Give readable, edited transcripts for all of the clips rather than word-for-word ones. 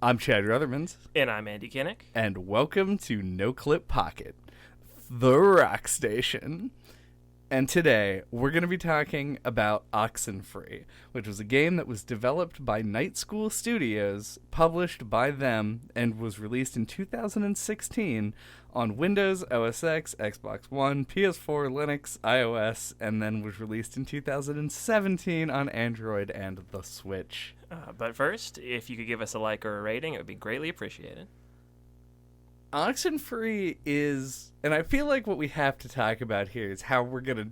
I'm Chad Ruthermans. And I'm Andy Kinnick. And welcome to NOCLIP Pocket, the rock station. And today, we're going to be talking about Oxenfree, which was a game that was developed by Night School Studios, published by them, and was released in 2016 on Windows, OS X, Xbox One, PS4, Linux, iOS, and then was released in 2017 on Android and the Switch. But first, if you could give us a like or a rating, it would be greatly appreciated. Oxenfree is, and I feel like what we have to talk about here is how we're gonna,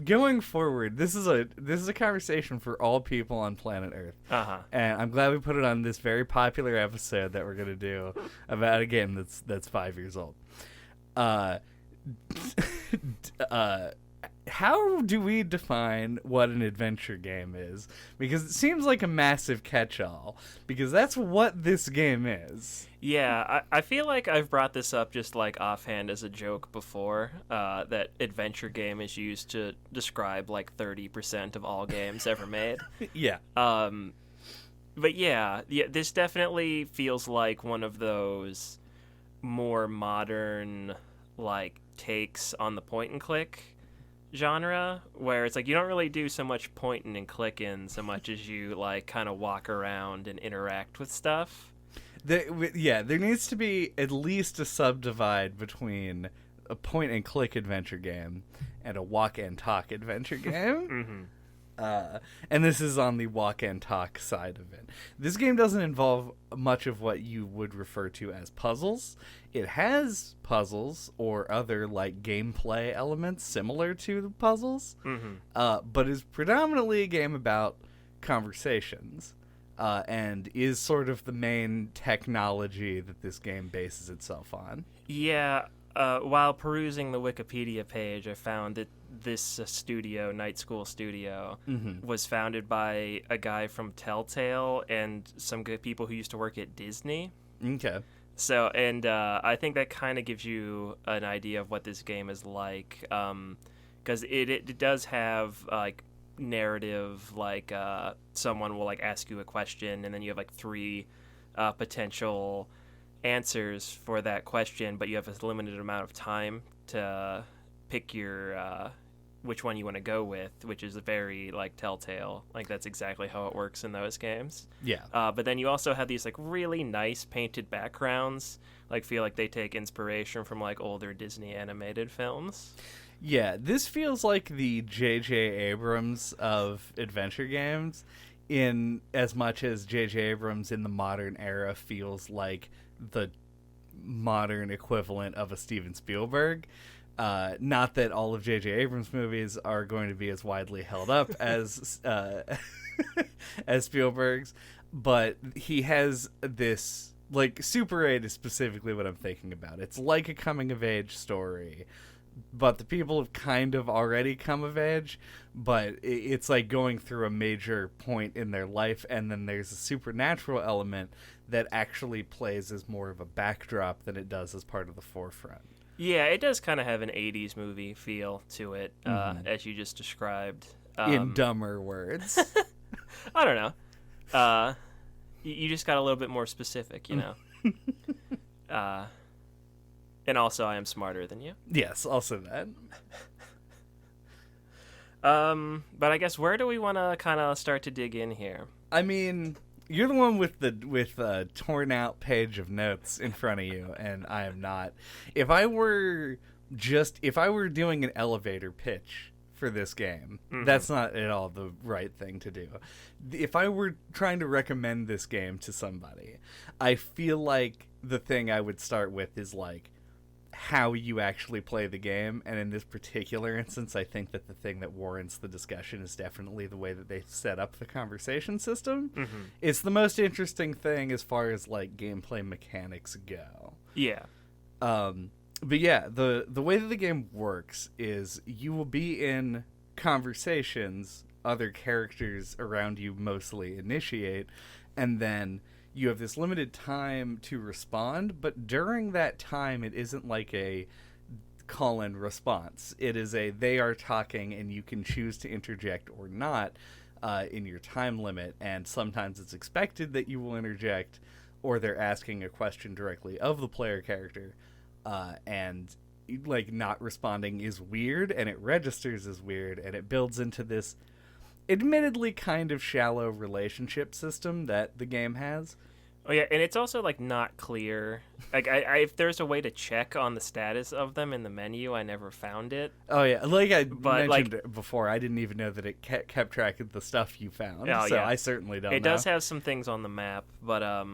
going forward. This is a conversation for all people on planet Earth. And I'm glad we put it on this very popular episode that we're gonna do about a game that's 5 years old. How do we define what an adventure game is? Because it seems like a massive catch-all, because that's what this game is. Yeah, I feel like I've brought this up just like offhand as a joke before, that adventure game is used to describe like 30% of all games ever made. Yeah. But yeah, this definitely feels like one of those more modern like takes on the point and click genre, where it's like you don't really do so much pointing and clicking so much as you like kind of walk around and interact with stuff. There needs to be at least a subdivide between a point and click adventure game and a walk and talk adventure game. And this is on the walk and talk side of it. This game doesn't involve much of what you would refer to as puzzles. It has puzzles or other like gameplay elements similar to the puzzles, but is predominantly a game about conversations, and is sort of the main technology that this game bases itself on. Yeah. While perusing the Wikipedia page, I found that this studio, Night School Studio, was founded by a guy from Telltale and some good people who used to work at Disney. Okay. So, and I think that kind of gives you an idea of what this game is like, because it does have like narrative, like someone will like ask you a question, and then you have like three potential answers for that question, but you have a limited amount of time to pick your which one you want to go with, which is very like Telltale. Like that's exactly how it works in those games. Yeah. But then you also have these like really nice painted backgrounds, like feel like they take inspiration from like older Disney animated films. Yeah, this feels like the J.J. Abrams of adventure games, in as much as J.J. Abrams in the modern era feels like the modern equivalent of a Steven Spielberg. Not that all of J.J. Abrams' movies are going to be as widely held up as as Spielberg's, but he has this, like, Super 8 is specifically what I'm thinking about. It's like a coming-of-age story, but the people have kind of already come of age, but it's like going through a major point in their life, and then there's a supernatural element that actually plays as more of a backdrop than it does as part of the forefront. Yeah, it does kind of have an 80s movie feel to it, as you just described. In dumber words. I don't know. You just got a little bit more specific, you know. And also, I am smarter than you. Yes, also that. But I guess where do we want to kind of start to dig in here? I mean, you're the one with the torn out page of notes in front of you, and I am not. If I were doing an elevator pitch for this game, that's not at all the right thing to do. If I were trying to recommend this game to somebody, I feel like the thing I would start with is like how you actually play the game, and in this particular instance, I think that the thing that warrants the discussion is definitely the way that they set up the conversation system. It's the most interesting thing as far as like gameplay mechanics go. Yeah. But yeah, the way that the game works is you will be in conversations, other characters around you mostly initiate, and then you have this limited time to respond, but during that time, it isn't like a call-in response. It is they are talking, and you can choose to interject or not. in your time limit, and sometimes it's expected that you will interject, or they're asking a question directly of the player character, and like not responding is weird, and it registers as weird, and it builds into this admittedly kind of shallow relationship system that the game has. Oh yeah, and it's also like not clear. Like I if there's a way to check on the status of them in the menu, I never found it. Oh yeah, like I But, mentioned before, I didn't even know that it kept track of the stuff you found. Oh, so yeah. I certainly don't. It know. does have some things on the map, but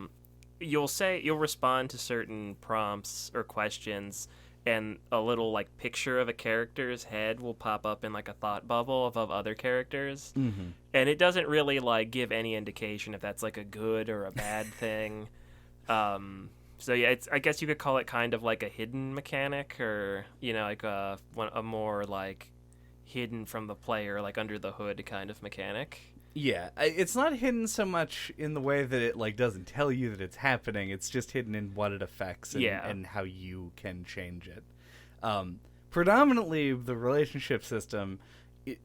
you'll respond to certain prompts or questions, and a little like picture of a character's head will pop up in like a thought bubble above other characters, and it doesn't really like give any indication if that's like a good or a bad thing. So yeah, I guess you could call it kind of like a hidden mechanic, or like a more like hidden from the player, like under the hood kind of mechanic. Yeah, it's not hidden so much in the way that it like doesn't tell you that it's happening. It's just hidden in what it affects and how you can change it. Predominantly, the relationship system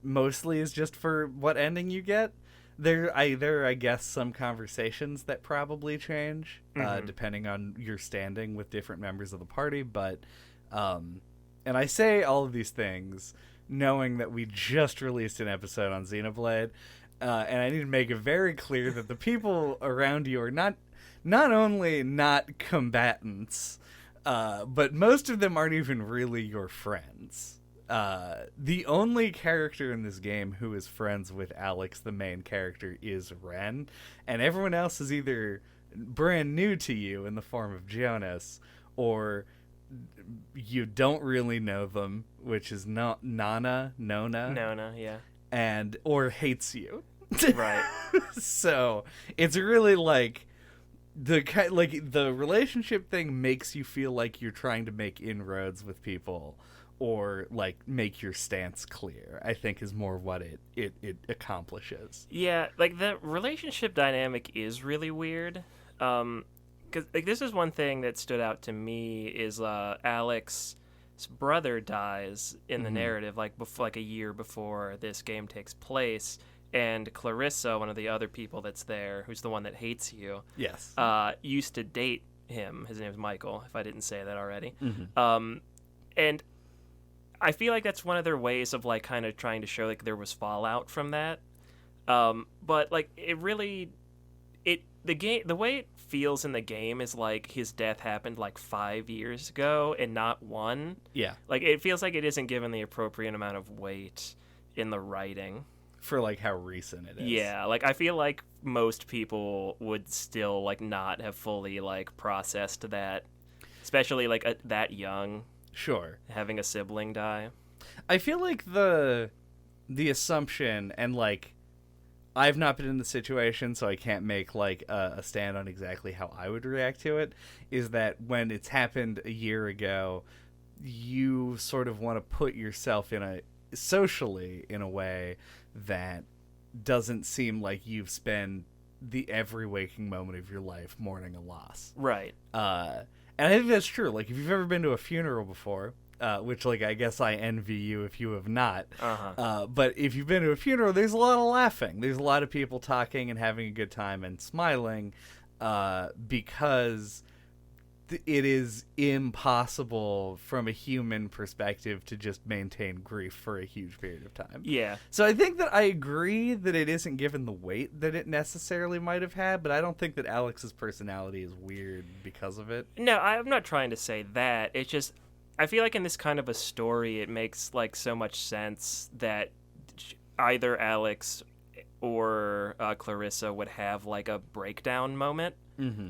mostly is just for what ending you get. There are, I guess, some conversations that probably change depending on your standing with different members of the party. But, and I say all of these things knowing that we just released an episode on Xenoblade. And I need to make it very clear that the people around you are not only not combatants, but most of them aren't even really your friends. The only character in this game who is friends with Alex, the main character, is Ren, and everyone else is either brand new to you in the form of Jonas, or you don't really know them, which is Nona, yeah. and or hates you. Right. So it's really like the relationship thing makes you feel like you're trying to make inroads with people, or like make your stance clear, I think is more what it accomplishes. Yeah, like the relationship dynamic is really weird. Because like this is one thing that stood out to me is Alex's brother dies in the narrative, like a year before this game takes place. And Clarissa, one of the other people that's there, who's the one that hates you, Yes, used to date him. His name is Michael, if I didn't say that already. And I feel like that's one of their ways of like kind of trying to show like there was fallout from that. But like it really, the way it feels in the game is like his death happened like 5 years ago and not 1. Yeah, like it feels like it isn't given the appropriate amount of weight in the writing. For like how recent it is. Yeah, like I feel like most people would still like not have fully like processed that, especially like that young. Sure. Having a sibling die. I feel like the assumption, and like I've not been in the situation, so I can't make like a stand on exactly how I would react to it, is that when it's happened a year ago, you sort of want to put yourself socially in a way that doesn't seem like you've spent every waking moment of your life mourning a loss. Right. And I think that's true. Like, if you've ever been to a funeral before, which, like, I guess I envy you if you have not. But if you've been to a funeral, there's a lot of laughing. There's a lot of people talking and having a good time and smiling, because it is impossible from a human perspective to just maintain grief for a huge period of time. Yeah. So I think that I agree that it isn't given the weight that it necessarily might have had, but I don't think that Alex's personality is weird because of it. No, I'm not trying to say that. It's just I feel like in this kind of a story, it makes like so much sense that either Alex or Clarissa would have like a breakdown moment.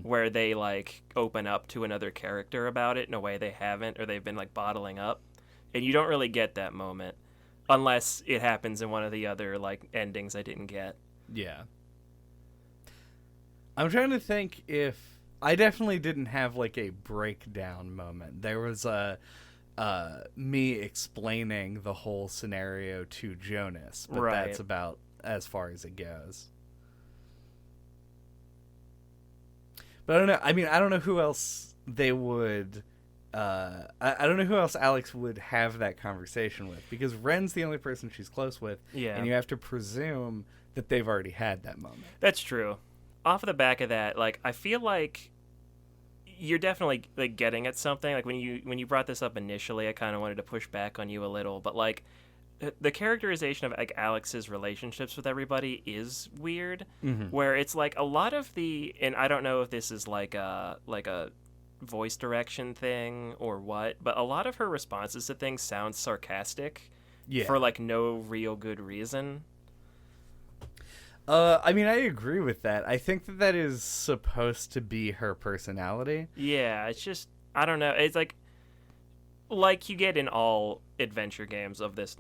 Where they like open up to another character about it in a way they haven't, or they've been like bottling up, and you don't really get that moment unless it happens in one of the other like endings I didn't get. Yeah, I'm trying to think if I definitely didn't have like a breakdown moment. There was me explaining the whole scenario to Jonas, but right. That's about as far as it goes. But I don't know. I mean, I don't know who else they would. I don't know who else Alex would have that conversation with, because Ren's the only person she's close with, Yeah. And you have to presume that they've already had that moment. That's true. Off of the back of that, like, I feel like you're definitely like getting at something. Like when you brought this up initially, I kind of wanted to push back on you a little, but like the characterization of like Alex's relationships with everybody is weird. Where it's like a lot of and I don't know if this is like a voice direction thing or what, but a lot of her responses to things sound sarcastic for like no real good reason. I mean, I agree with that. I think that is supposed to be her personality. Yeah, it's just, I don't know. It's like you get in all adventure games of this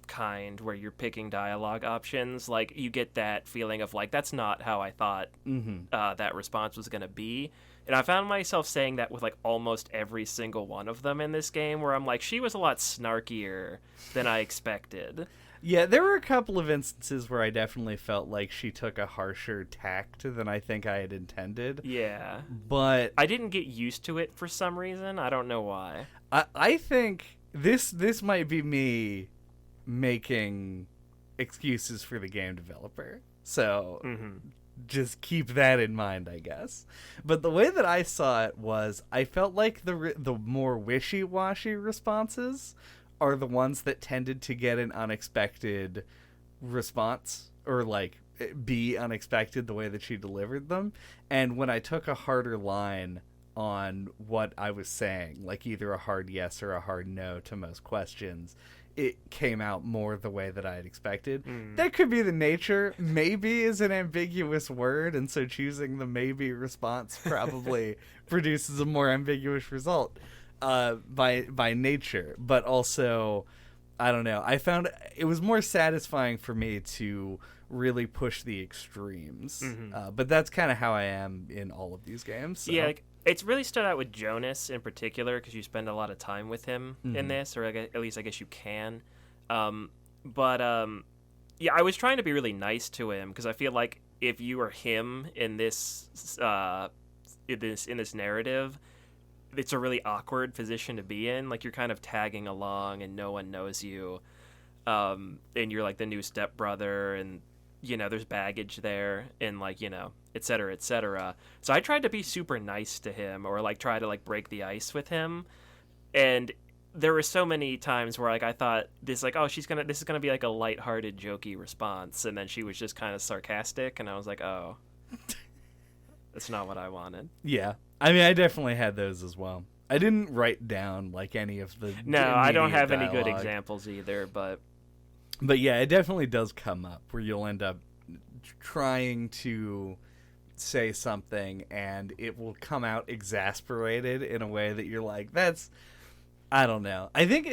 kind where you're picking dialogue options. Like, you get that feeling of, like, that's not how I thought that response was going to be. And I found myself saying that with, like, almost every single one of them in this game, where I'm like, she was a lot snarkier than I expected. Yeah, there were a couple of instances where I definitely felt like she took a harsher tact than I think I had intended. Yeah. But I didn't get used to it for some reason. I don't know why. I think this might be me making excuses for the game developer. So just keep that in mind, I guess. But the way that I saw it was I felt like the more wishy-washy responses are the ones that tended to get an unexpected response, or like be unexpected the way that she delivered them. And when I took a harder line on what I was saying, like either a hard yes or a hard no to most questions, it came out more the way that I had expected. That could be the nature. Maybe is an ambiguous word, and so choosing the maybe response probably produces a more ambiguous result. By nature, but also, I don't know. I found it was more satisfying for me to really push the extremes. But that's kind of how I am in all of these games. So. Yeah, like, it's really stood out with Jonas in particular because you spend a lot of time with him in this, or at least I guess you can. But I was trying to be really nice to him because I feel like if you were him in this narrative, it's a really awkward position to be in. Like, you're kind of tagging along and no one knows you. And you're like the new stepbrother, and, you know, there's baggage there, and, like, you know, et cetera, et cetera. So I tried to be super nice to him, or like try to like break the ice with him. And there were so many times where like I thought this is gonna be like a lighthearted, jokey response, and then she was just kind of sarcastic, and I was like, oh, that's not what I wanted. Yeah. I mean, I definitely had those as well. I didn't write down like any of the I don't have dialogue. any good examples either, but yeah, it definitely does come up where you'll end up trying to say something and it will come out exasperated in a way that you're like, that's, I don't know. I think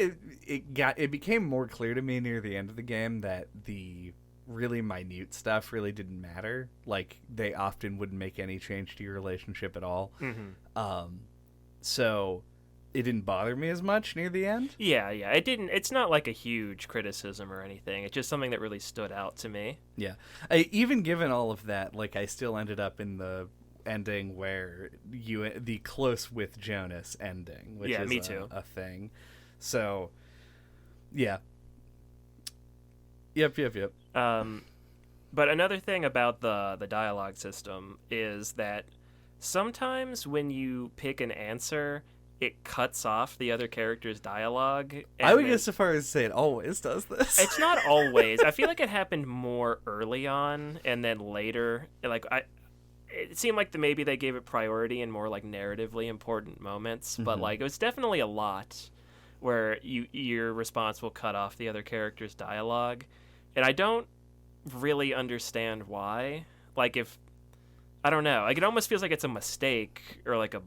it became more clear to me near the end of the game that the really minute stuff really didn't matter. Like, they often wouldn't make any change to your relationship at all. So it didn't bother me as much near the end. Yeah, it didn't. It's not like a huge criticism or anything. It's just something that really stood out to me. Yeah. Even given all of that, like, I still ended up in the ending where the close with Jonas ending, which is me too. A thing. So, yeah. Yep. But another thing about the dialogue system is that sometimes when you pick an answer, it cuts off the other character's dialogue. I would go so far as to say it always does this. It's not always. I feel like it happened more early on, and then later, like it seemed like maybe they gave it priority in more like narratively important moments. But like, it was definitely a lot where your response will cut off the other character's dialogue. And I don't really understand why. Like, I don't know. Like, it almost feels like it's a mistake or like a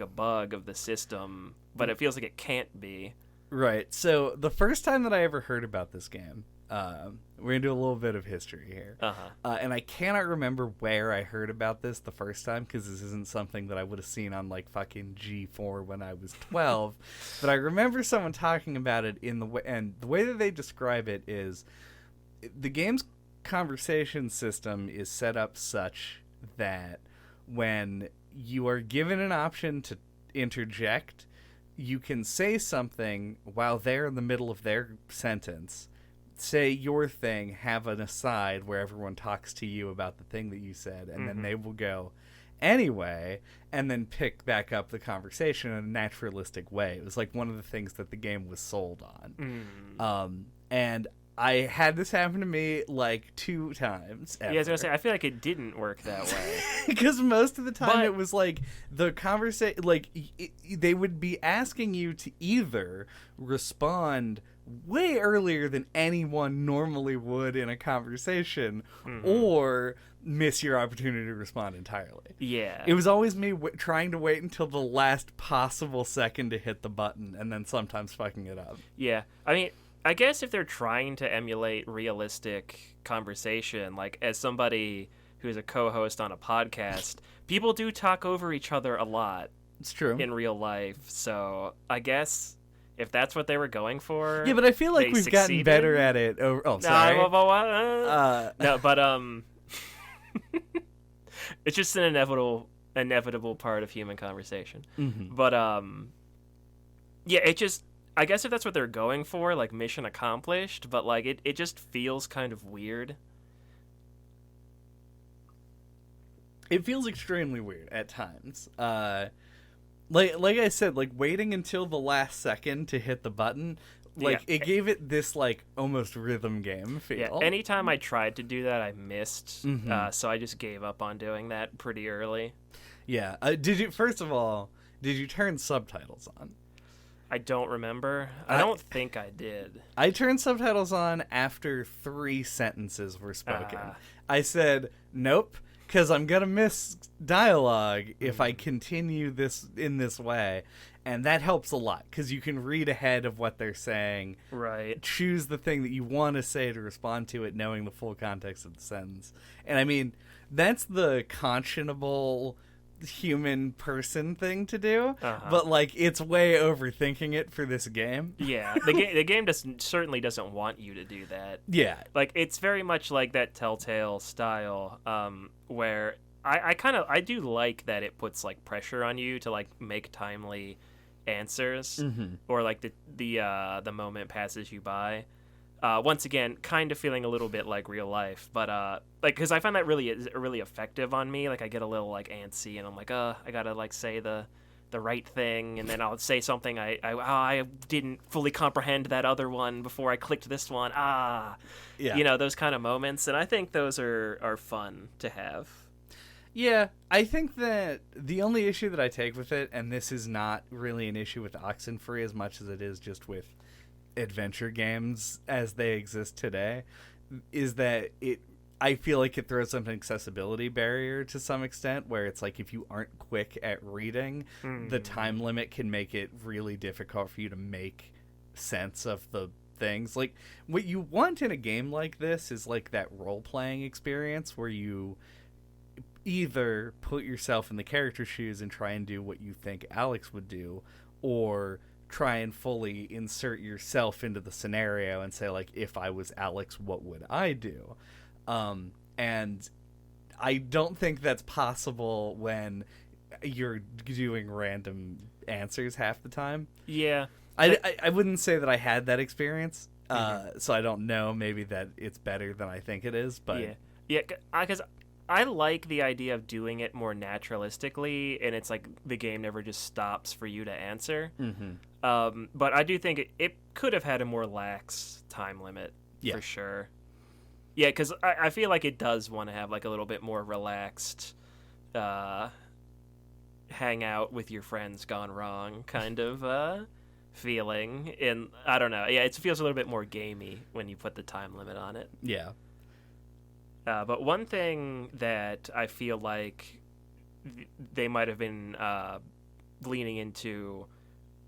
bug of the system, but it feels like it can't be. Right. So the first time that I ever heard about this game, we're gonna do a little bit of history here. And I cannot remember where I heard about this the first time, because this isn't something that I would have seen on like fucking G4 when I was 12. But I remember someone talking about it and the way that they describe it is, the game's conversation system is set up such that when you are given an option to interject, you can say something while they're in the middle of their sentence, say your thing, have an aside where everyone talks to you about the thing that you said, and then they will go anyway, and then pick back up the conversation in a naturalistic way. It was like one of the things that the game was sold on. And I had this happen to me like 2 times ever. Yeah, I was gonna say, I feel like it didn't work that way. Because most of the time it was like the conversation, like they would be asking you to either respond way earlier than anyone normally would in a conversation, or miss your opportunity to respond entirely. Yeah. It was always me trying to wait until the last possible second to hit the button, and then sometimes fucking it up. Yeah. I mean, I guess if they're trying to emulate realistic conversation, like as somebody who's a co-host on a podcast, people do talk over each other a lot. It's true. In real life. So I guess if that's what they were going for, yeah, but I feel like we've gotten better at it. Oh, sorry. No, but it's just an inevitable part of human conversation. But yeah, it just, I guess if that's what they're going for, like mission accomplished, but like it just feels kind of weird. It feels extremely weird at times. Like I said, like waiting until the last second to hit the button, like it gave it this like almost rhythm game feel. Yeah, anytime I tried to do that, I missed. So I just gave up on doing that pretty early. Yeah. Did you turn subtitles on? I don't remember. I don't think I did. I turned subtitles on after 3 sentences were spoken. I said, nope, because I'm going to miss dialogue if I continue this in this way. And that helps a lot, because you can read ahead of what they're saying. Right. Choose the thing that you want to say to respond to it, knowing the full context of the sentence. And I mean, that's the conscionable human person thing to do, but like it's way overthinking it for this game. Yeah, the game certainly doesn't want you to do that. Yeah, like it's very much like that Telltale style, where I do like that it puts like pressure on you to like make timely answers, or like the moment passes you by. Once again, kind of feeling a little bit like real life, but like, because I find that really effective on me. Like I get a little like antsy, and I'm like, I gotta like say the right thing, and then I'll say something I didn't fully comprehend that other one before I clicked this one. Yeah, you know, those kind of moments, and I think those are fun to have. Yeah, I think that the only issue that I take with it, and this is not really an issue with Oxenfree as much as it is just with adventure games as they exist today, is that I feel like it throws up an accessibility barrier to some extent, where it's like if you aren't quick at reading, the time limit can make it really difficult for you to make sense of the things. Like what you want in a game like this is like that role-playing experience where you either put yourself in the character's shoes and try and do what you think Alex would do, or try and fully insert yourself into the scenario and say, like, if I was Alex, what would I do? And I don't think that's possible when you're doing random answers half the time. Yeah. I wouldn't say that I had that experience, so I don't know. Maybe that it's better than I think it is, but... Yeah, because I like the idea of doing it more naturalistically, and it's like the game never just stops for you to answer. But I do think it could have had a more lax time limit, for sure. Yeah, because I feel like it does want to have like a little bit more relaxed hang out with your friends gone wrong kind of feeling. And I don't know. Yeah, it feels a little bit more gamey when you put the time limit on it. Yeah. But one thing that I feel like they might have been leaning into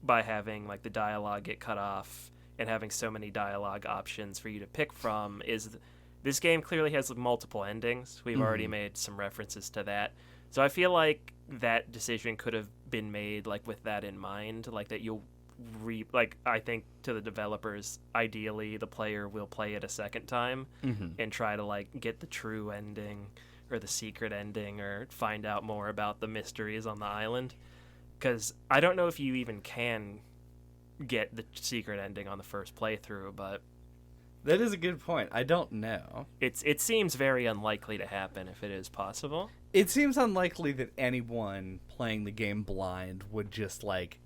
by having like the dialogue get cut off and having so many dialogue options for you to pick from is this game clearly has multiple endings. We've already made some references to that. So I feel like that decision could have been made like with that in mind, like that you'll I think to the developers, ideally the player will play it a second time and try to like get the true ending or the secret ending or find out more about the mysteries on the island. Because I don't know if you even can get the secret ending on the first playthrough, but That is a good point. I don't know. It seems very unlikely to happen if it is possible. It seems unlikely that anyone playing the game blind would just, like,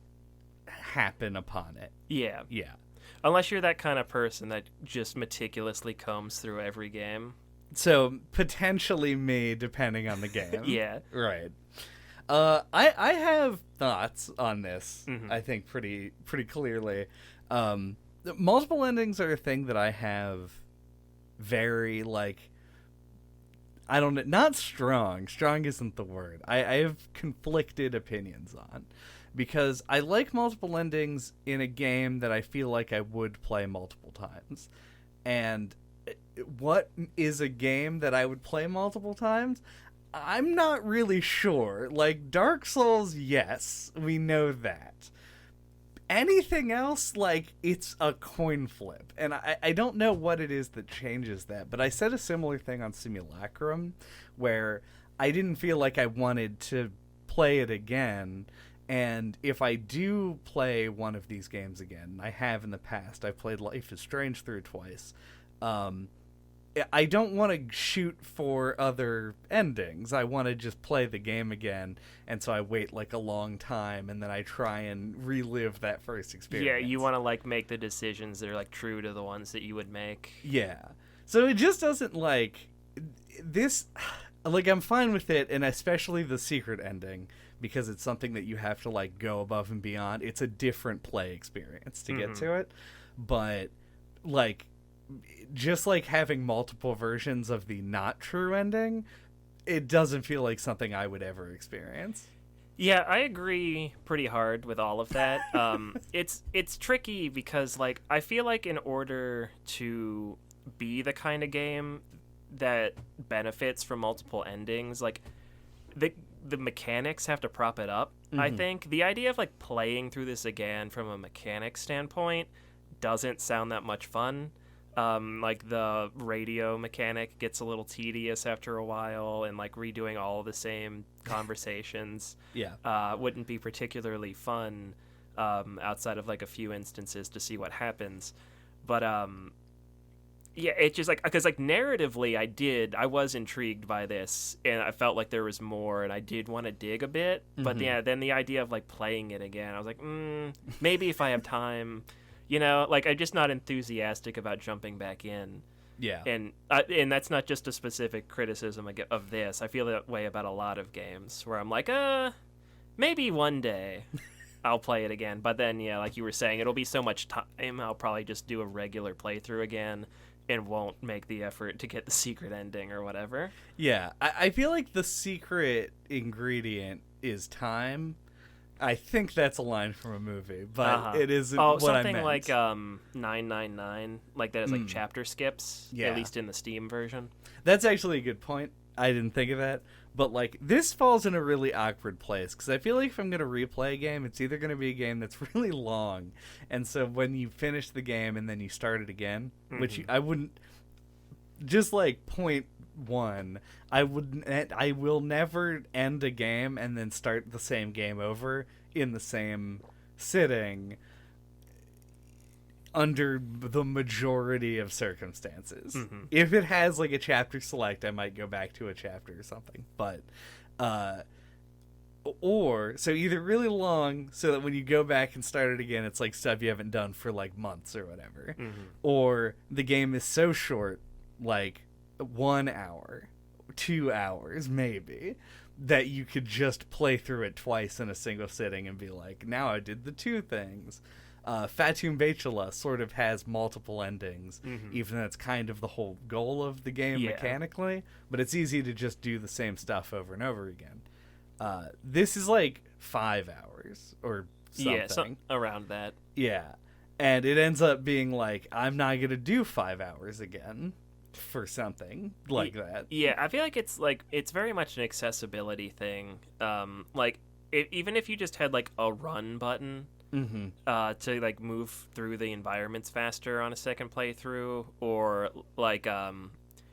happen upon it. Yeah. Yeah. Unless you're that kind of person that just meticulously combs through every game. So, potentially me, depending on the game. Yeah. Right. I have thoughts on this, I think, pretty clearly. Multiple endings are a thing that I have very, like, I don't know, not strong. Strong isn't the word. I have conflicted opinions on. Because I like multiple endings in a game that I feel like I would play multiple times. And what is a game that I would play multiple times? I'm not really sure. Like, Dark Souls, yes, we know that. Anything else, like, it's a coin flip. And I don't know what it is that changes that. But I said a similar thing on Simulacrum, where I didn't feel like I wanted to play it again. And if I do play one of these games again, I have in the past, I've played Life is Strange through twice, I don't want to shoot for other endings. I want to just play the game again, and so I wait, like, a long time, and then I try and relive that first experience. Yeah, you want to, like, make the decisions that are, like, true to the ones that you would make. Yeah. So it just doesn't, like... This... Like, I'm fine with it, and especially the secret ending, because it's something that you have to, like, go above and beyond. It's a different play experience to get to it. But, like, just, like, having multiple versions of the not true ending, it doesn't feel like something I would ever experience. Yeah, I agree pretty hard with all of that. It's tricky because, like, I feel like in order to be the kind of game that benefits from multiple endings, like, the mechanics have to prop it up. I think the idea of, like, playing through this again from a mechanic standpoint doesn't sound that much fun. Like, the radio mechanic gets a little tedious after a while, and, like, redoing all the same conversations wouldn't be particularly fun outside of, like, a few instances to see what happens. But yeah, it's just, like, because, like, narratively, I was intrigued by this, and I felt like there was more, and I did want to dig a bit. But yeah, then the idea of, like, playing it again, I was like, maybe if I have time, you know, like, I'm just not enthusiastic about jumping back in. Yeah. And that's not just a specific criticism of this. I feel that way about a lot of games, where I'm like, maybe one day I'll play it again. But then, yeah, like you were saying, it'll be so much time, I'll probably just do a regular playthrough again and won't make the effort to get the secret ending or whatever. Yeah, I feel like the secret ingredient is time. I think that's a line from a movie, but it isn't what I meant. Something like 999, like that is like chapter skips, at least in the Steam version. That's actually a good point. I didn't think of that. But, like, this falls in a really awkward place, because I feel like if I'm going to replay a game, it's either going to be a game that's really long, and so when you finish the game and then you start it again, which I wouldn't... Just, like, point one, I will never end a game and then start the same game over in the same sitting under the majority of circumstances. If it has, like, a chapter select, I might go back to a chapter or something. But, so either really long, so that when you go back and start it again, it's, like, stuff you haven't done for, like, months or whatever. Or the game is so short, like, 1 hour, 2 hours, maybe, that you could just play through it twice in a single sitting and be like, now I did the two things. Fatum Betula sort of has multiple endings, even though it's kind of the whole goal of the game mechanically, but it's easy to just do the same stuff over and over again. This is like 5 hours or something. Yeah, around that. Yeah, and it ends up being like, I'm not going to do 5 hours again for something like that. Yeah, I feel like it's very much an accessibility thing. Like, even if you just had, like, a run button, to, like, move through the environments faster on a second playthrough, or, like,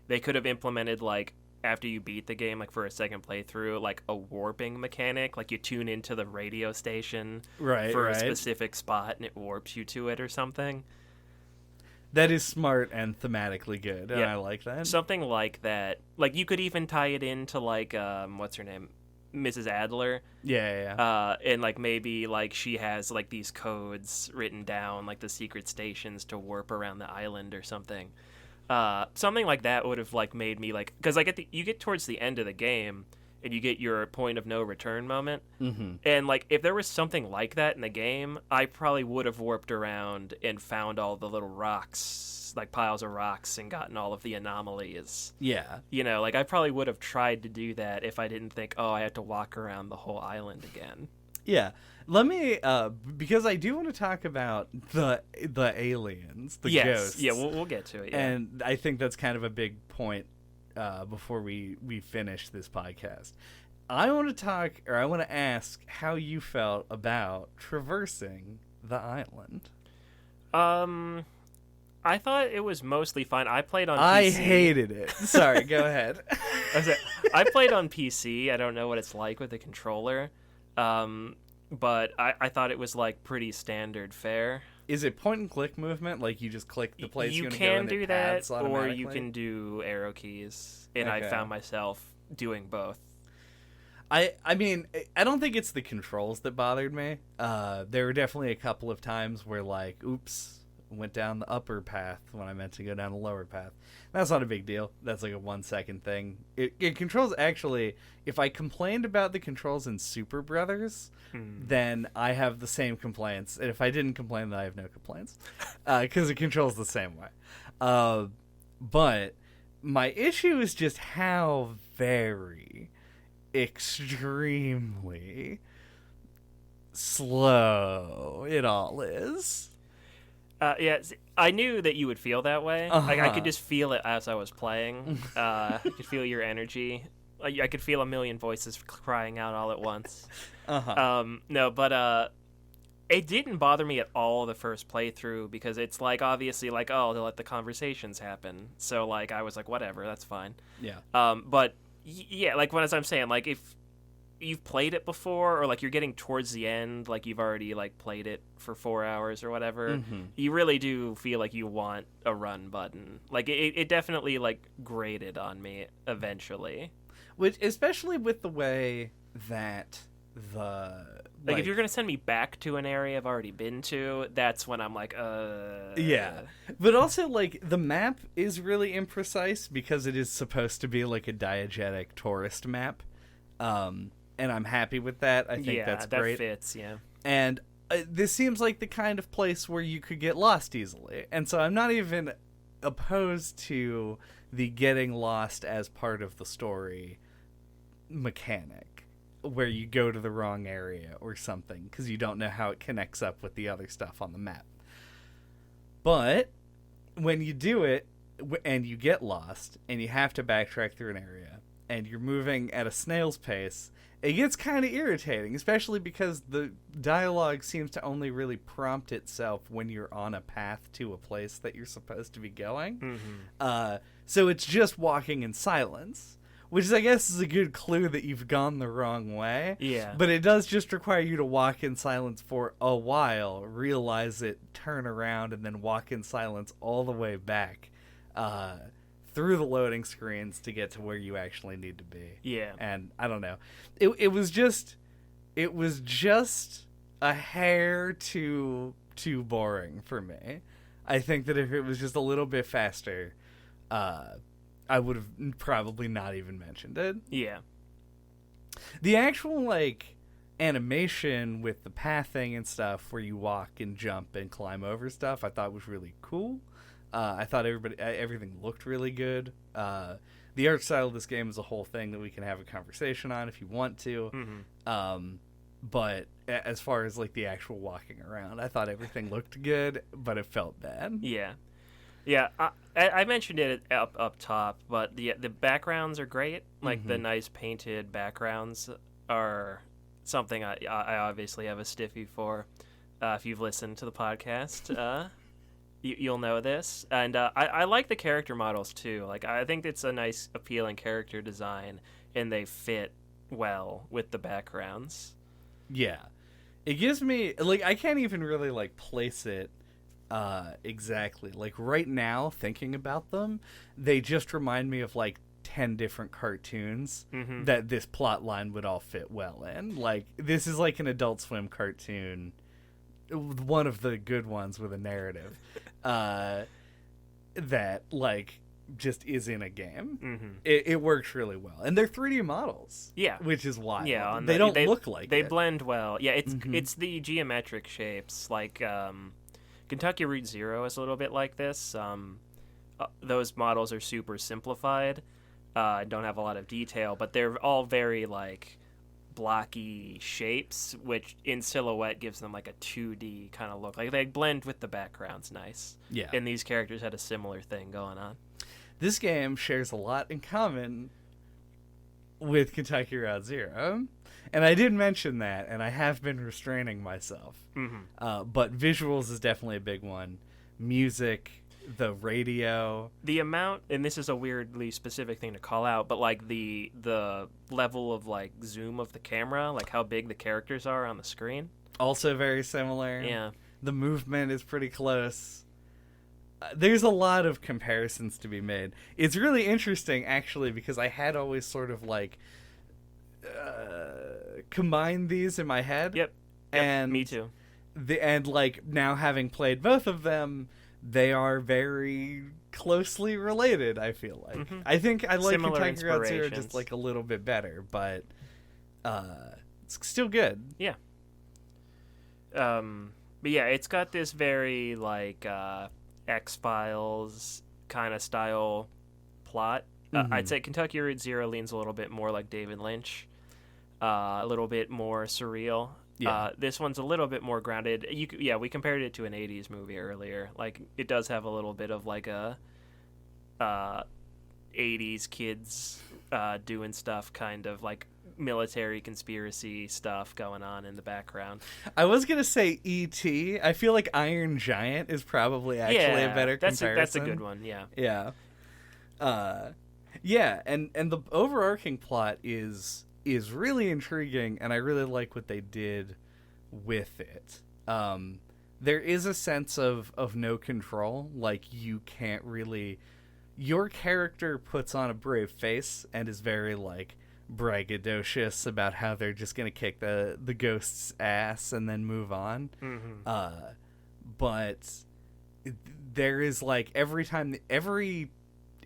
they could have implemented, like, after you beat the game, like, for a second playthrough, like, a warping mechanic, like, you tune into the radio station for a specific spot and it warps you to it or something. That is smart and thematically good, and Yeah. I like that. Something like that. Like, you could even tie it into, like, what's her name? Mrs. Adler. Yeah. And, like, maybe, like, she has, like, these codes written down, like the secret stations to warp around the island or something. Something like that would have, like, made me, like... Because, like, you get towards the end of the game, and you get your point of no return moment. Mm-hmm. And, like, if there was something like that in the game, I probably would have warped around and found all the little rocks, like piles of rocks, and gotten all of the anomalies. Yeah. You know, like, I probably would have tried to do that if I didn't think, oh, I had to walk around the whole island again. Yeah. Let me, because I do want to talk about the aliens, the ghosts. Yeah, we'll get to it, yeah. And I think that's kind of a big point before we finish this podcast. I want to ask how you felt about traversing the island. I thought it was mostly fine. I played on PC. I hated it. Sorry, go ahead. I played on PC. I don't know what it's like with the controller. But I thought it was, like, pretty standard fare. Is it point and click movement? Like, you just click the place you want to can go and do it that, paths or you automatically? can do arrow keys. And Okay. I found myself doing both. I mean, I don't think it's the controls that bothered me. There were definitely a couple of times where, like, oops, went down the upper path when I meant to go down the lower path. That's not a big deal. That's like a 1 second thing. It controls, actually, if I complained about the controls in Super Brothers, then I have the same complaints. And if I didn't complain, then I have no complaints. Because it controls the same way. But my issue is just how very extremely slow it all is. Yeah, I knew that you would feel that way. Like, I Uh-huh. could just feel it as I was playing. I could feel your energy. I could feel a million voices crying out all at once. No, but it didn't bother me at all the first playthrough, because it's, like, obviously, like, oh, they'll let the conversations happen. So, like, I was like, whatever, that's fine. Yeah. But yeah, like, as I'm saying, like, if you've played it before, or, like, you're getting towards the end, like, you've already, like, played it for 4 hours or whatever, you really do feel like you want a run button. Like, it definitely, like, grated on me eventually. Which, especially with the way that Like, if you're gonna send me back to an area I've already been to, that's when I'm like, Yeah. But also, like, the map is really imprecise because it is supposed to be, like, a diegetic tourist map. And I'm happy with that. I think that's great. That fits, yeah. And this seems like the kind of place where you could get lost easily. And so I'm not even opposed to the getting lost as part of the story mechanic, where you go to the wrong area or something because you don't know how it connects up with the other stuff on the map. But when you do it and you get lost and you have to backtrack through an area and you're moving at a snail's pace, it gets kind of irritating, especially because the dialogue seems to only really prompt itself when you're on a path to a place that you're supposed to be going. So it's just walking in silence, which I guess is a good clue that you've gone the wrong way. Yeah. But it does just require you to walk in silence for a while, realize it, turn around, and then walk in silence all the way back through the loading screens to get to where you actually need to be. Yeah. And I don't know. It was just a hair too boring for me. I think that if it was just a little bit faster, I would have probably not even mentioned it. Yeah. The actual, like, animation with the pathing and stuff where you walk and jump and climb over stuff I thought was really cool. I thought everything looked really good. The art style of this game is a whole thing that we can have a conversation on if you want to. But as far as, like, the actual walking around, I thought everything looked good, but it felt bad. Yeah. Yeah, I mentioned it up top, but the backgrounds are great. Like, the nice painted backgrounds are something I obviously have a stiffy for. If you've listened to the podcast, you'll know this. And I like the character models, too. Like, I think it's a nice, appealing character design, and they fit well with the backgrounds. Yeah. It gives me, like, I can't even really, like, place it Exactly. Like right now, thinking about them, they just remind me of like 10 different cartoons that this plot line would all fit well in. Like, this is like an Adult Swim cartoon, one of the good ones with a narrative, that like just is in a game. It works really well, and they're 3D models. Yeah, which is wild. Yeah, they don't look like they it. blend well. Yeah, it's the geometric shapes. Like Kentucky Route Zero is a little bit like this. Those models are super simplified. Don't have a lot of detail, but they're all very like blocky shapes, which in silhouette gives them like a 2D kind of look. Like they blend with the backgrounds nice. Yeah. And these characters had a similar thing going on. This game shares a lot in common with Kentucky Route Zero, and I did mention that, and I have been restraining myself. But visuals is definitely a big one. Music, the radio, the amount, and this is a weirdly specific thing to call out, but like the level of like zoom of the camera, like how big the characters are on the screen, also very similar. Yeah, the movement is pretty close. There's a lot of comparisons to be made. It's really interesting, actually, because I had always sort of like combined these in my head. Yep, and me too. And like now having played both of them, they are very closely related, I feel like. I think I like Similar Kentucky Route Zero just like a little bit better, but it's still good. Yeah. But yeah, it's got this very like X-Files kind of style plot. I'd say Kentucky Route Zero leans a little bit more like David Lynch, a little bit more surreal. Yeah. This one's a little bit more grounded. We compared it to an 80s movie earlier. Like, it does have a little bit of like a 80s kids doing stuff, kind of like military conspiracy stuff going on in the background. I was gonna say E.T. I feel like Iron Giant is probably actually a better comparison. That's a good one. Yeah. Yeah, and the overarching plot is really intriguing, and I really like what they did with it. There is a sense of no control. Like, you can't really... Your character puts on a brave face and is very, like, braggadocious about how they're just going to kick the ghost's ass and then move on. But there is, like, every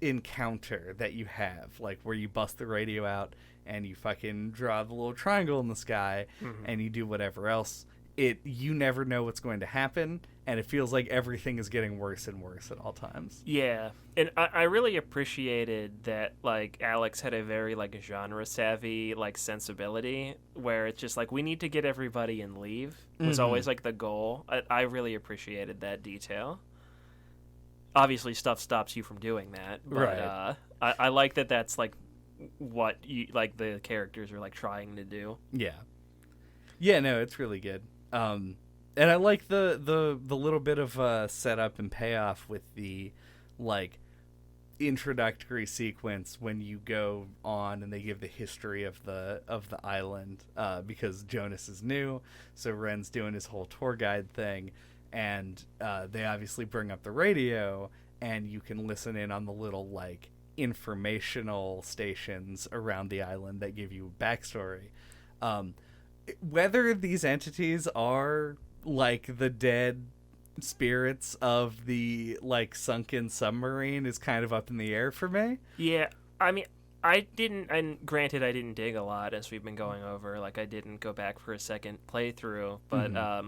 encounter that you have, like, where you bust the radio out and you fucking draw the little triangle in the sky and you do whatever else, you never know what's going to happen, and it feels like everything is getting worse and worse at all times. Yeah, and I really appreciated that, like, Alex had a very, like, genre-savvy, like, sensibility, where it's just, like, we need to get everybody and leave was always, like, the goal. I really appreciated that detail. Obviously, stuff stops you from doing that, but right. I like that that's, like, what like the characters are, like, trying to do. Yeah, no, it's really good. And I like the little bit of setup and payoff with the, like, introductory sequence when you go on and they give the history of the island, because Jonas is new, so Ren's doing his whole tour guide thing, and they obviously bring up the radio, and you can listen in on the little, like, informational stations around the island that give you backstory. Whether these entities are, like, the dead spirits of the, like, sunken submarine is kind of up in the air for me. Yeah, I mean, and granted, I didn't dig a lot as we've been going over. Like, I didn't go back for a second playthrough, but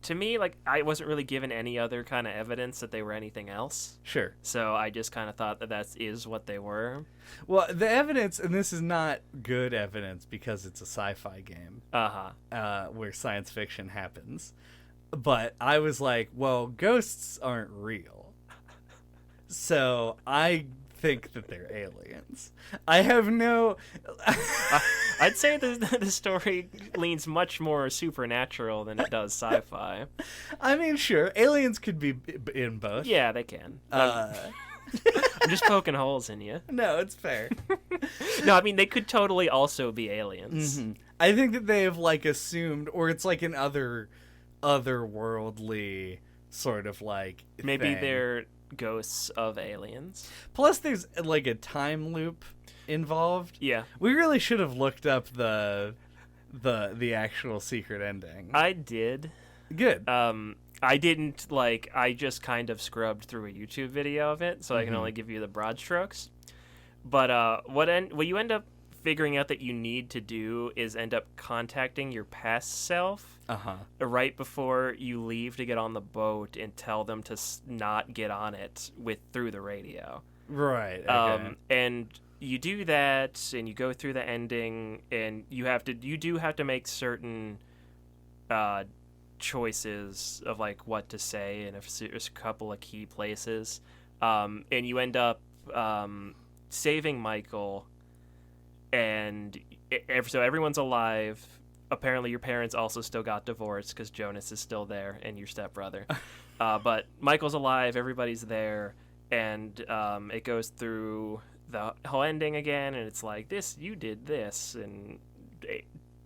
to me, like, I wasn't really given any other kind of evidence that they were anything else. Sure. So I just kind of thought that is what they were. Well, the evidence, and this is not good evidence because it's a sci-fi game, where science fiction happens, but I was like, well, ghosts aren't real, so I think that they're aliens. I have no... I'd say the story leans much more supernatural than it does sci-fi. I mean, sure, aliens could be in both. Yeah, they can. I'm just poking holes in you. No, it's fair. No, I mean, they could totally also be aliens. I think that they have, like, assumed, or it's like an otherworldly sort of like Maybe thing. they're ghosts of aliens. Plus, there's like a time loop involved. Yeah. We really should have looked up the actual secret ending. I did. Good. I didn't I just kind of scrubbed through a YouTube video of it, so I can only give you the broad strokes. But what you end up figuring out that you need to do is end up contacting your past self right before you leave to get on the boat and tell them to not get on it through the radio. Right. Okay. And you do that, and you go through the ending, and you do have to make certain choices of like what to say in a couple of key places, and you end up saving Michael, and so everyone's alive. Apparently your parents also still got divorced because Jonas is still there and your stepbrother. But Michael's alive, everybody's there, and it goes through the whole ending again, and it's like, you did this, and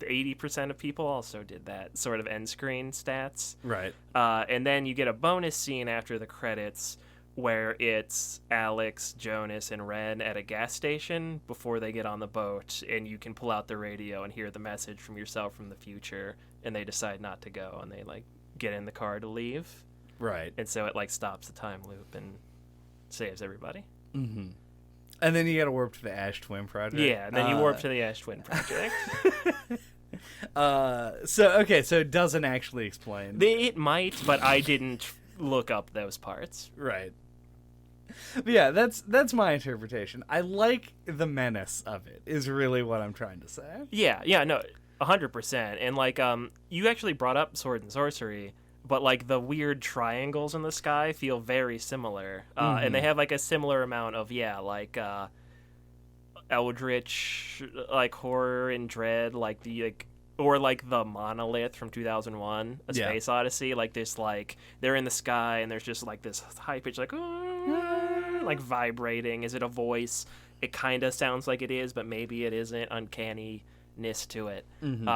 80% of people also did that sort of end screen stats. Right. And then you get a bonus scene after the credits where it's Alex, Jonas, and Ren at a gas station before they get on the boat, and you can pull out the radio and hear the message from yourself from the future, and they decide not to go, and they get in the car to leave. Right. And so it stops the time loop and saves everybody. Mm-hmm. And then you gotta warp to the Ash Twin Project. Yeah, and then you warp to the Ash Twin Project. So it doesn't actually explain. It might, but I didn't look up those parts. Right. But yeah, that's my interpretation. I like the menace of it, is really what I'm trying to say. Yeah, no, 100%. And you actually brought up Sword and Sorcery, but the weird triangles in the sky feel very similar, and they have a similar amount of eldritch horror and dread, or the monolith from 2001 A Space Odyssey. They're in the sky and there's just this high pitch vibrating. Is it a voice? It kind of sounds like it is, but maybe it isn't. Uncanniness to it,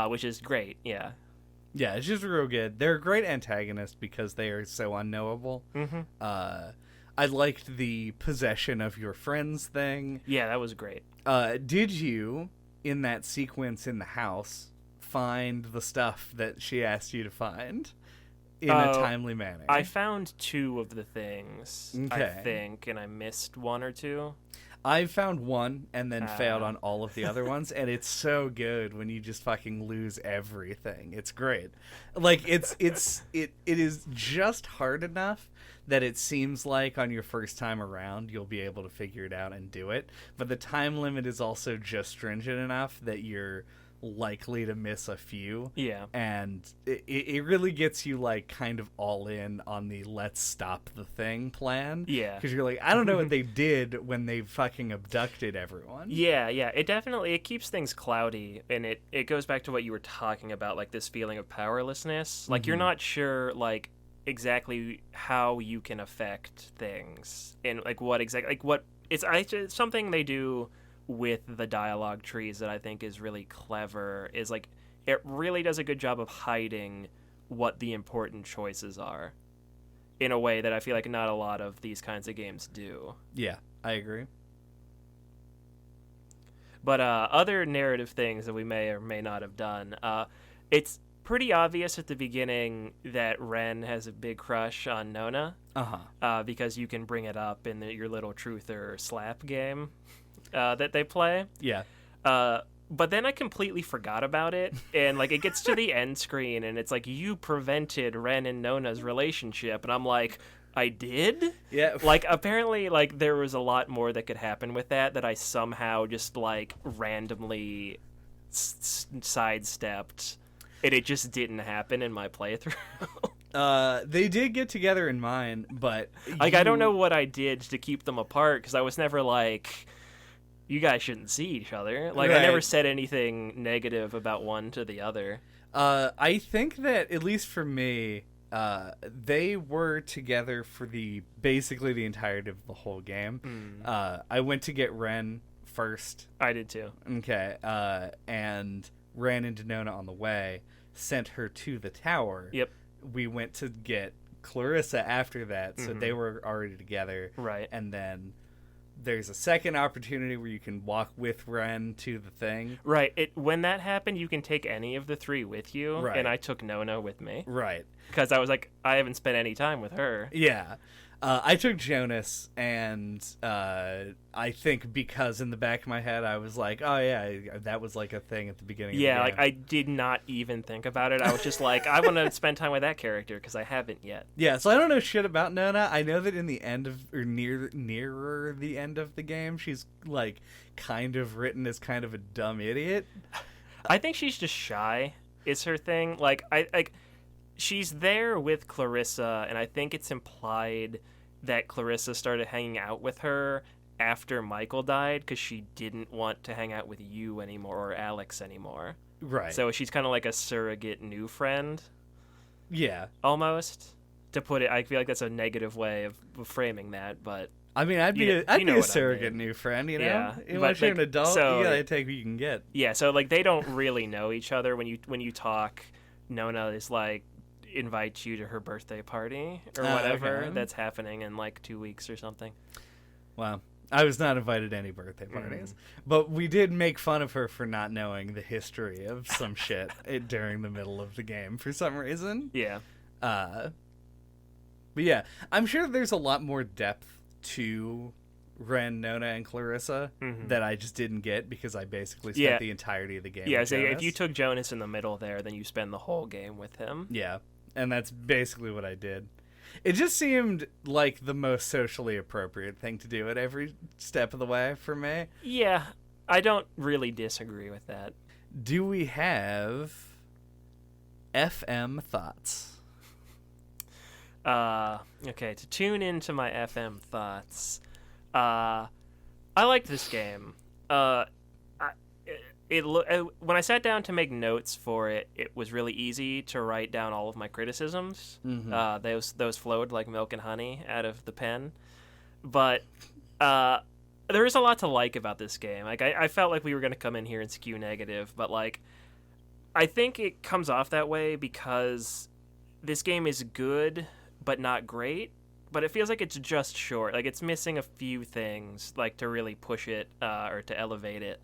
which is great. Yeah, it's just real good. They're a great antagonist because they are so unknowable. I liked the possession of your friends thing. Yeah, that was great. Did you, in that sequence in the house, find the stuff that she asked you to find in a timely manner? I found 2 of the things, okay. I think, and I missed 1 or 2. I found 1 and then failed on all of the other ones, and it's so good when you just fucking lose everything. It's great. It is just hard enough that it seems like on your first time around you'll be able to figure it out and do it, but the time limit is also just stringent enough that you're likely to miss a few. Yeah. And it really gets you kind of all in on the let's stop the thing plan. Yeah. Because you're I don't know what they did when they fucking abducted everyone. Yeah. It keeps things cloudy, and it goes back to what you were talking about, this feeling of powerlessness. You're not sure exactly how you can affect things, and what exactly it's something they do with the dialogue trees that I think is really clever, is it really does a good job of hiding what the important choices are in a way that I feel not a lot of these kinds of games do. Yeah, I agree. But other narrative things that we may or may not have done, it's pretty obvious at the beginning that Ren has a big crush on Nona, because you can bring it up in your little truth or slap game that they play. Yeah. But then I completely forgot about it, and it gets to the end screen, and it's you prevented Ren and Nona's relationship, and I'm I did? Yeah. Apparently, there was a lot more that could happen with that I somehow just randomly sidestepped, and it just didn't happen in my playthrough. They did get together in mine, but I don't know what I did to keep them apart, because I was never you guys shouldn't see each other. Right. I never said anything negative about one to the other. I think that, at least for me, they were together for basically the entirety of the whole game. I went to get Ren first. I did too. Okay. And ran into Nona on the way, sent her to the tower. Yep. We went to get Clarissa after that, so they were already together. Right. And then there's a second opportunity where you can walk with Ren to the thing. Right. When that happened, you can take any of the three with you, Right. and I took Nona with me. Right. Because I was like, I haven't spent any time with her. Yeah. I took Jonas, and I think because in the back of my head I was like, oh yeah, that was like a thing at the beginning of the game. Like I did not even think about it. I was just like, I want to spend time with that character because I haven't yet. Yeah, so I don't know shit about Nona. I know that in the end of, or nearer the end of the game, she's like kind of written as kind of a dumb idiot. I think she's just shy. Is her thing. Like she's there with Clarissa, and I think it's implied that Clarissa started hanging out with her after Michael died because she didn't want to hang out with you anymore or Alex anymore. Right. So she's kind of like a surrogate new friend. Yeah. Almost. To put it, I feel like that's a negative way of framing that, but... I mean, I'd be a surrogate new friend, you know? Yeah. Once you're an adult, so, you gotta take what you can get. Yeah, so like they don't really know each other. When you talk, Nona is like, invite you to her birthday party or whatever that's happening in like 2 weeks or something. Wow. I was not invited to any birthday parties. But we did make fun of her for not knowing the history of some shit during the middle of the game for some reason. Yeah. But yeah, I'm sure there's a lot more depth to Ren, Nona, and Clarissa that I just didn't get because I basically spent the entirety of the game with so Jonas. if you took Jonas in the middle there, then you spend the whole game with him. Yeah. And that's basically what I did. It just seemed like the most socially appropriate thing to do at every step of the way for me. Yeah, I don't really disagree with that. Do we have FM thoughts? Okay, to tune into my FM thoughts, I liked this game. When I sat down to make notes for it, it was really easy to write down all of my criticisms. Those flowed like milk and honey out of the pen. But there is a lot to like about this game. Like I felt like we were going to come in here and skew negative, but like I think it comes off that way because this game is good but not great. But it feels like it's just short. Like it's missing a few things, like to really push it or to elevate it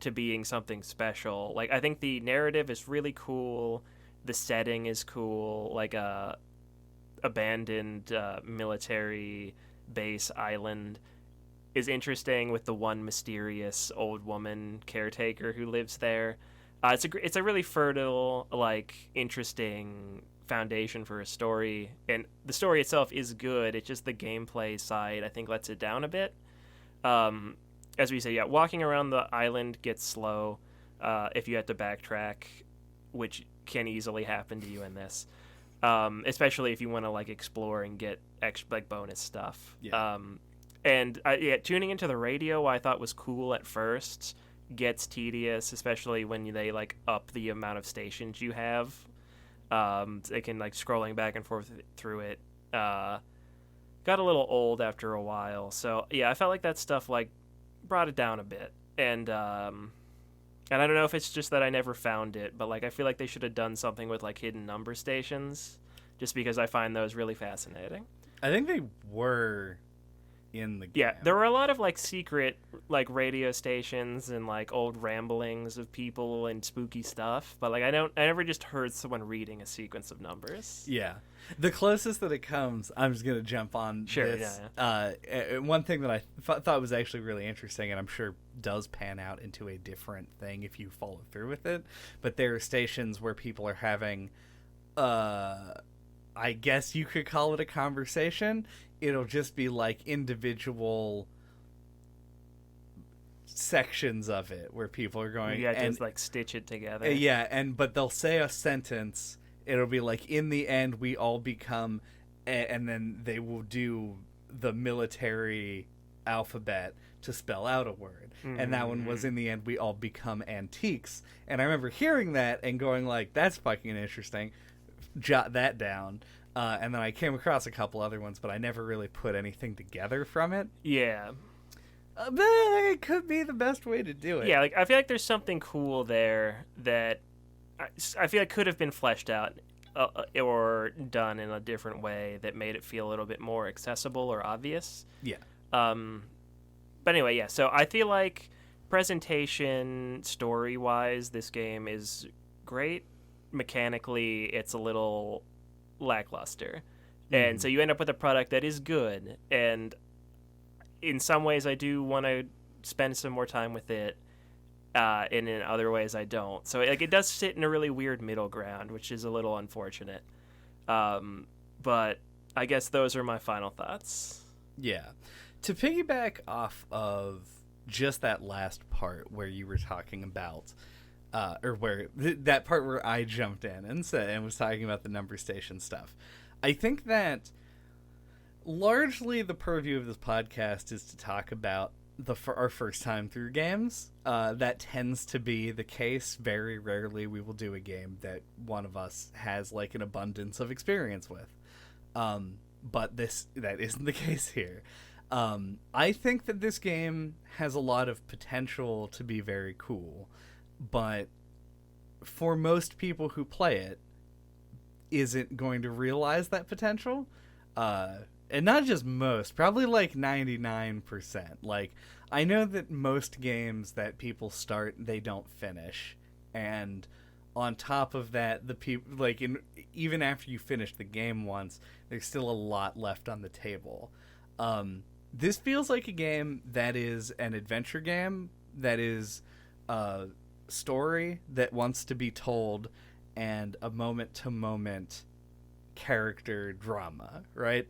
to being something special. Like I think the narrative is really cool, the setting is cool, like a abandoned military base island is interesting with the one mysterious old woman caretaker who lives there. It's a really fertile, like interesting foundation for a story, and the story itself is good. It's just the gameplay side I think lets it down a bit. As we say, walking around the island gets slow if you have to backtrack, which can easily happen to you in this. Especially if you want to like explore and get extra like bonus stuff. Yeah. Tuning into the radio I thought was cool at first gets tedious, especially when they like up the amount of stations you have. They can like scrolling back and forth through it. Got a little old after a while, so yeah, I felt like that stuff like brought it down a bit, and I don't know if it's just that I never found it, but like I feel like they should have done something with like hidden number stations, just because I find those really fascinating. I think they were in the game. Yeah, there were a lot of like secret like radio stations and like old ramblings of people and spooky stuff, but like I never just heard someone reading a sequence of numbers. Yeah. The closest that it comes, I'm just going to jump on this. Yeah. One thing that I thought was actually really interesting, and I'm sure does pan out into a different thing if you follow through with it, but there are stations where people are having, I guess you could call it a conversation. It'll just be like individual sections of it where people are going... Yeah, just like stitch it together. Yeah, but they'll say a sentence... It'll be like, in the end, we all become... And then they will do the military alphabet to spell out a word. Mm-hmm. And that one was, in the end, we all become antiques. And I remember hearing that and going like, that's fucking interesting. Jot that down. And then I came across a couple other ones, but I never really put anything together from it. Yeah. But it could be the best way to do it. Yeah, like I feel like there's something cool there that... I feel like could have been fleshed out or done in a different way that made it feel a little bit more accessible or obvious. Yeah. But anyway, yeah. So I feel like presentation, story-wise, this game is great. Mechanically, it's a little lackluster. And so you end up with a product that is good. And in some ways, I do want to spend some more time with it. And in other ways, I don't. So like, it does sit in a really weird middle ground, which is a little unfortunate. But I guess those are my final thoughts. Yeah. To piggyback off of just that last part where you were talking about, or where that part where I jumped in and was talking about the number station stuff, I think that largely the purview of this podcast is to talk about our first time through games. That tends to be the case. Very rarely we will do a game that one of us has like an abundance of experience with. But that isn't the case here. I think that this game has a lot of potential to be very cool, but for most people who play it, isn't going to realize that potential. And not just most, probably like 99%. Like, I know that most games that people start, they don't finish. And on top of that, the people, like, even after you finish the game once, there's still a lot left on the table. This feels like a game that is an adventure game, that is a story that wants to be told, and a moment-to-moment character drama, right?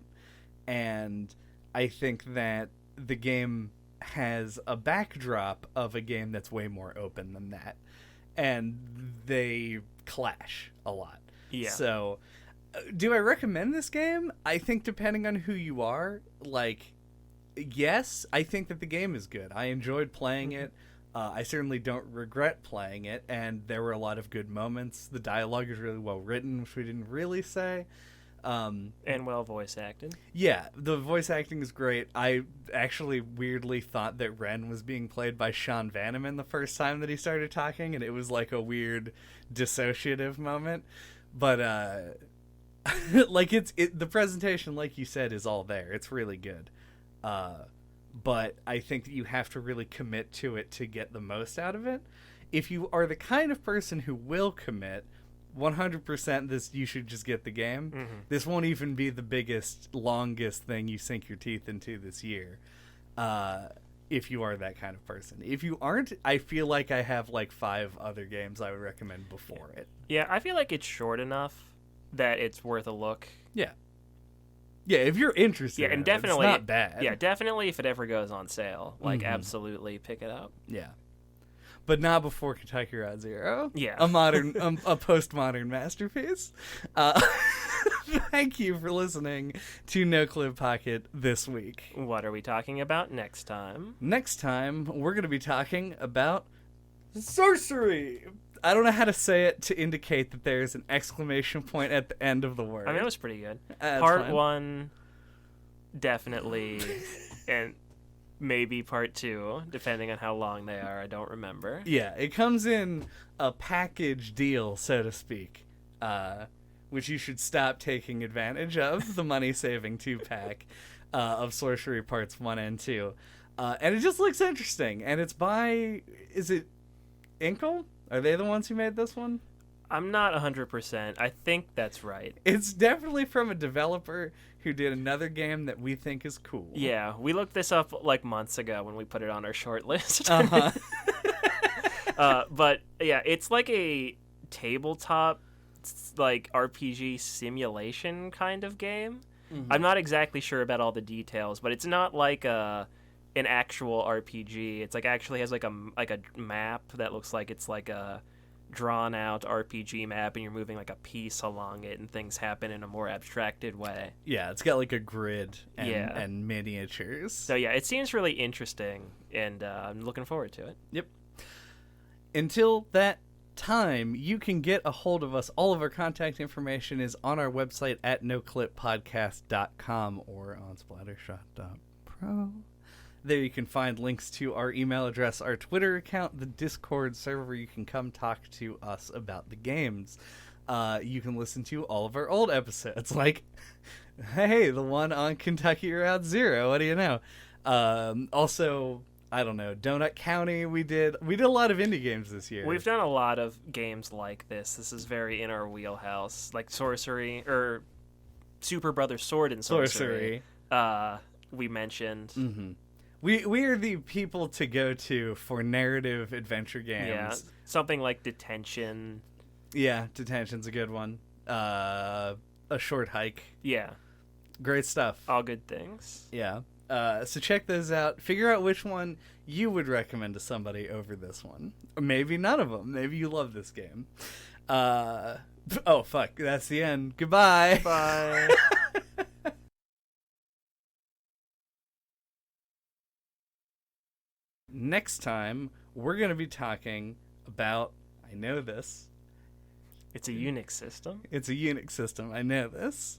And I think that the game has a backdrop of a game that's way more open than that. And they clash a lot. Yeah. So, do I recommend this game? I think depending on who you are, like, yes, I think that the game is good. I enjoyed playing it. I certainly don't regret playing it, and there were a lot of good moments. The dialogue is really well written, which we didn't really say. And well voice acted. Yeah, the voice acting is great. I actually weirdly thought that Ren was being played by Sean Vanneman the first time that he started talking, and it was like a weird dissociative moment. But like the presentation, like you said, is all there. It's really good. But I think that you have to really commit to it to get the most out of it. If you are the kind of person who will commit, 100% you should just get the game. Mm-hmm. This won't even be the biggest, longest thing you sink your teeth into this year. If you are that kind of person. If you aren't, I feel like I have like 5 other games I would recommend before it. Yeah, I feel like it's short enough that it's worth a look. Yeah. Yeah, if you're interested, yeah, and definitely, it's not bad. Yeah, definitely if it ever goes on sale, like absolutely pick it up. Yeah, but not before Kentucky Route Zero. Yeah, a modern, a postmodern masterpiece. Thank you for listening to NOCLIP Pocket this week. What are we talking about next time? Next time, we're going to be talking about sorcery. I don't know how to say it to indicate that there's an exclamation point at the end of the word. I mean, it was pretty good. Part 1, definitely, and maybe part 2, depending on how long they are. I don't remember. Yeah, it comes in a package deal, so to speak, which you should stop taking advantage of, the money-saving 2-pack of Sorcery Parts 1 and 2. And it just looks interesting, and it's by... Is it Inkle? Are they the ones who made this one? I'm not 100%. I think that's right. It's definitely from a developer who did another game that we think is cool. Yeah, we looked this up like months ago when we put it on our short list. But yeah, it's like a tabletop like RPG simulation kind of game. Mm-hmm. I'm not exactly sure about all the details, but it's not like an actual RPG. It's like actually has like a map that looks like it's like a drawn out RPG map, and you're moving like a piece along it, and things happen in a more abstracted way. Yeah, it's got like a grid and miniatures. So yeah, it seems really interesting, and I'm looking forward to it. Yep. Until that time, you can get a hold of us. All of our contact information is on our website at noclippodcast.com or on splattershot.pro. There you can find links to our email address, our Twitter account, the Discord server where you can come talk to us about the games. you can listen to all of our old episodes, like, hey, the one on Kentucky Route Zero. What do you know? Also, I don't know, Donut County. We did a lot of indie games this year. We've done a lot of games like this. This is very in our wheelhouse, like Sorcery or Super Brother Sword and Sorcery. We mentioned. Mm-hmm. We are the people to go to for narrative adventure games. Yeah, something like Detention. Yeah, Detention's a good one. A Short Hike. Yeah. Great stuff. All good things. Yeah. So check those out. Figure out which one you would recommend to somebody over this one. Or maybe none of them. Maybe you love this game. Oh, fuck. That's the end. Goodbye. Bye. Next time, we're going to be talking about... I know this. It's a Unix system. It's a Unix system. I know this.